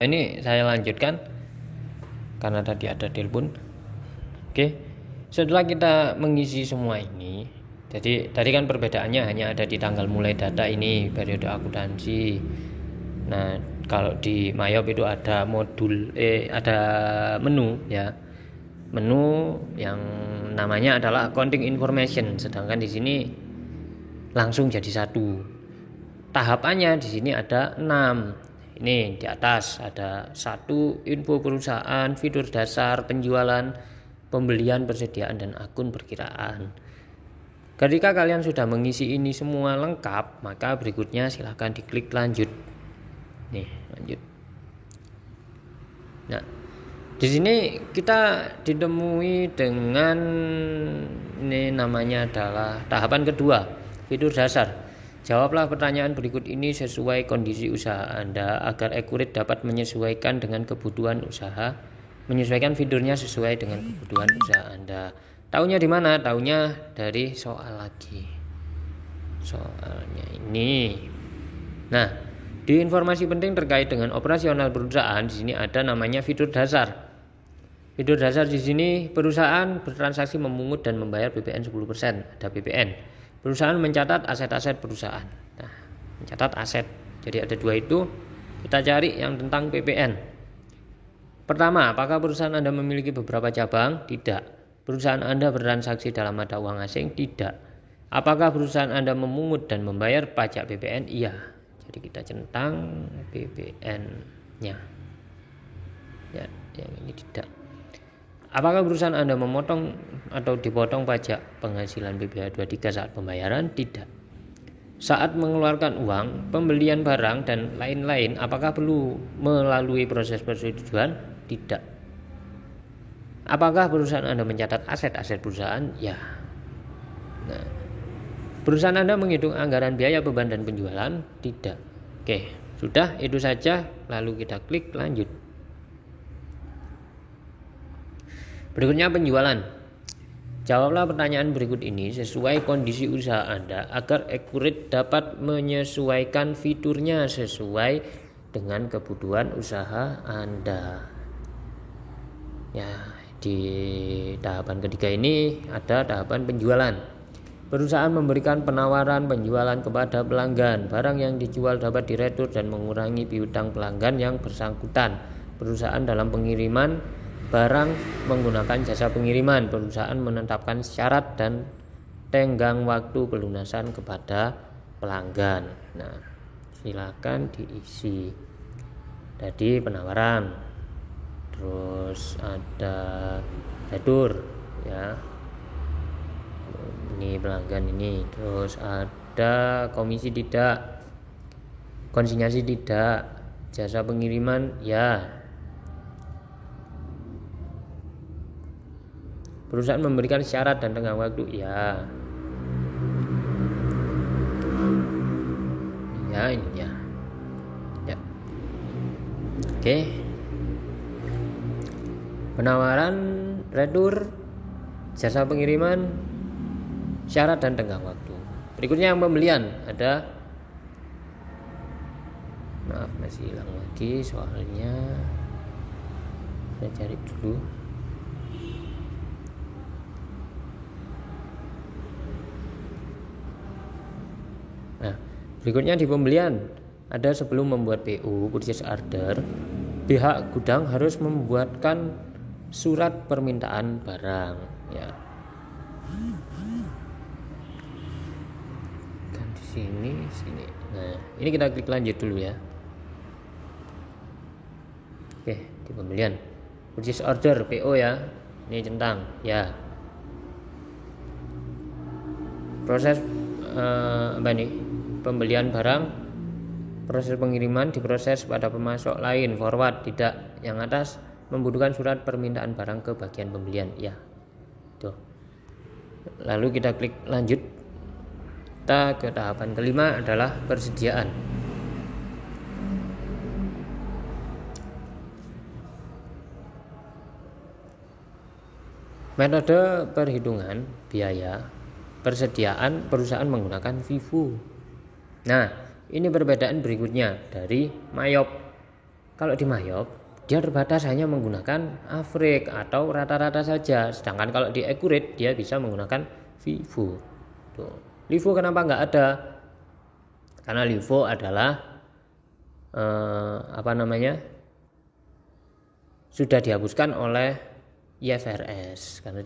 Ini saya lanjutkan karena tadi ada telepon. Oke, setelah kita mengisi semua ini, jadi tadi kan perbedaannya hanya ada di tanggal mulai data ini periode akuntansi. Nah, kalau di Mayop itu ada ada menu ya, menu yang namanya adalah accounting information, sedangkan di sini langsung jadi satu. Tahapannya di sini ada 6. Ini di atas ada 1 info perusahaan, fitur dasar, penjualan, pembelian, persediaan, dan akun perkiraan. Ketika kalian sudah mengisi ini semua lengkap, maka berikutnya silahkan diklik lanjut. Nih, lanjut. Nah, di sini kita ditemui dengan ini namanya adalah tahapan kedua, fitur dasar. Jawablah pertanyaan berikut ini sesuai kondisi usaha Anda agar Accurate dapat menyesuaikan dengan kebutuhan usaha, menyesuaikan fiturnya sesuai dengan kebutuhan usaha Anda. Taunya di mana? Taunya dari soal lagi. Soalnya ini. Nah, di informasi penting terkait dengan operasional perusahaan di sini ada namanya fitur dasar. Fitur dasar di sini perusahaan bertransaksi memungut dan membayar BPN 10%, ada BPN. Perusahaan mencatat aset-aset perusahaan. Nah, mencatat aset. Jadi ada dua itu. Kita cari yang tentang PPN. Pertama, apakah perusahaan Anda memiliki beberapa cabang? Tidak. Perusahaan Anda bertransaksi dalam mata uang asing? Tidak. Apakah perusahaan Anda memungut dan membayar pajak BPN? Iya. Jadi kita centang BPN-nya. Ya, yang ini tidak. Apakah perusahaan Anda memotong atau dipotong pajak penghasilan BPH 23 saat pembayaran? Tidak. Saat mengeluarkan uang, pembelian barang, dan lain-lain, apakah perlu melalui proses persetujuan? Tidak. Apakah perusahaan Anda mencatat aset-aset perusahaan? Ya. Nah, perusahaan Anda menghitung anggaran biaya, beban, dan penjualan? Tidak. Oke, sudah itu saja. Lalu kita klik lanjut. Berikutnya penjualan. Jawablah pertanyaan berikut ini sesuai kondisi usaha Anda agar Accurate dapat menyesuaikan fiturnya sesuai dengan kebutuhan usaha Anda. Ya, di tahapan ketiga ini ada tahapan penjualan. Perusahaan memberikan penawaran penjualan kepada pelanggan. Barang yang dijual dapat diretur dan mengurangi piutang pelanggan yang bersangkutan. Perusahaan dalam pengiriman barang menggunakan jasa pengiriman. Perusahaan menetapkan syarat dan tenggang waktu pelunasan kepada pelanggan. Nah, silakan diisi. Tadi penawaran, terus ada retur ya, ini pelanggan ini, terus ada komisi tidak, konsinyasi tidak, jasa pengiriman ya. Perusahaan memberikan syarat dan tenggang waktu ya. Ya, ini ya. Ya. Oke. Penawaran, retur, jasa pengiriman, syarat dan tenggang waktu. Berikutnya yang pembelian ada. Maaf, masih hilang lagi soalnya. Saya cari dulu. Nah, berikutnya di pembelian ada sebelum membuat PO purchase order, pihak gudang harus membuatkan surat permintaan barang ya. Dan di sini. Nah, ini kita klik lanjut dulu ya. Oke, di pembelian purchase order PO ya. Ini centang ya. Proses apa nih? Pembelian barang, proses pengiriman diproses pada pemasok lain, forward tidak. Yang atas membutuhkan surat permintaan barang ke bagian pembelian ya. Tuh. Lalu kita klik lanjut. Kita ke tahapan kelima adalah persediaan. Metode perhitungan biaya persediaan perusahaan menggunakan FIFO. Nah, ini perbedaan berikutnya dari Mayop. Kalau di Mayop dia terbatas hanya menggunakan average atau rata-rata saja, sedangkan kalau di Accurate dia bisa menggunakan Vivo. Tuh. Livo kenapa nggak ada? Karena Livo adalah sudah dihapuskan oleh IFRS karena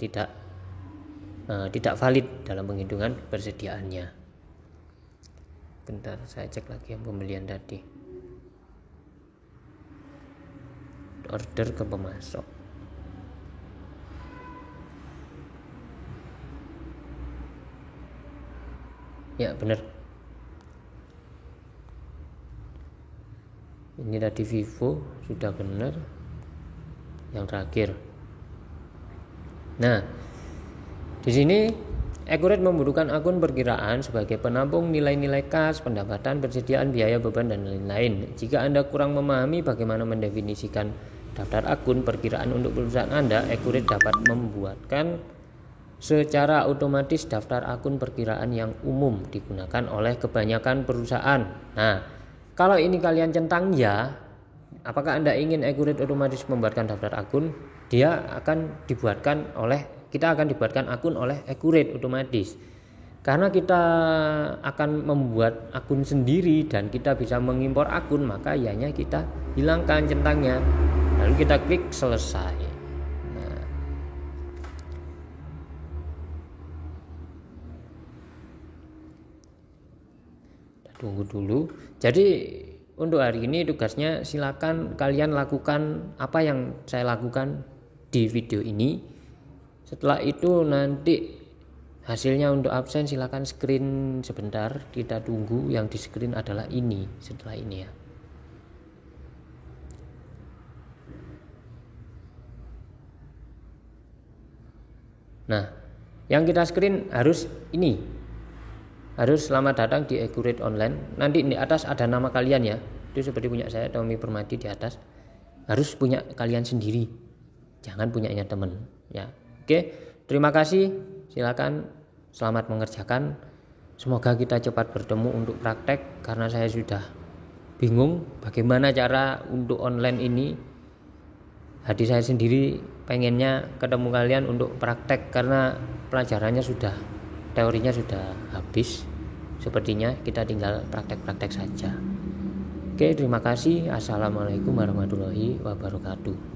tidak valid dalam penghitungan persediaannya. Bentar, saya cek lagi yang pembelian tadi. Order ke pemasok. Ya benar. Ini tadi Vivo sudah benar. Yang terakhir. Nah, di sini Accurate membutuhkan akun perkiraan sebagai penampung nilai-nilai kas, pendapatan, persediaan, biaya, beban, dan lain-lain. Jika Anda kurang memahami bagaimana mendefinisikan daftar akun perkiraan untuk perusahaan Anda, Accurate dapat membuatkan secara otomatis daftar akun perkiraan yang umum digunakan oleh kebanyakan perusahaan. Nah, kalau ini kalian centang ya, apakah Anda ingin Accurate otomatis membuatkan daftar akun? Kita akan dibuatkan akun oleh Accurate otomatis. Karena kita akan membuat akun sendiri dan kita bisa mengimpor akun, maka ianya kita hilangkan centangnya. Lalu kita klik selesai. Nah, kita tunggu dulu. Jadi untuk hari ini tugasnya silakan kalian lakukan apa yang saya lakukan di video ini. Setelah itu nanti hasilnya untuk absen silakan screen sebentar, kita tunggu. Yang di screen adalah ini setelah ini ya. Nah, yang kita screen harus ini. Harus selamat datang di Accurate Online. Nanti di atas ada nama kalian ya. Itu seperti punya saya, Tommy Permadi di atas. Harus punya kalian sendiri. Jangan punyanya teman ya. Oke, terima kasih. Silakan selamat mengerjakan. Semoga kita cepat bertemu untuk praktek karena saya sudah bingung bagaimana cara untuk online ini. Hati saya sendiri pengennya ketemu kalian untuk praktek karena pelajarannya teorinya sudah habis. Sepertinya kita tinggal praktek-praktek saja. Oke, terima kasih. Assalamualaikum warahmatullahi wabarakatuh.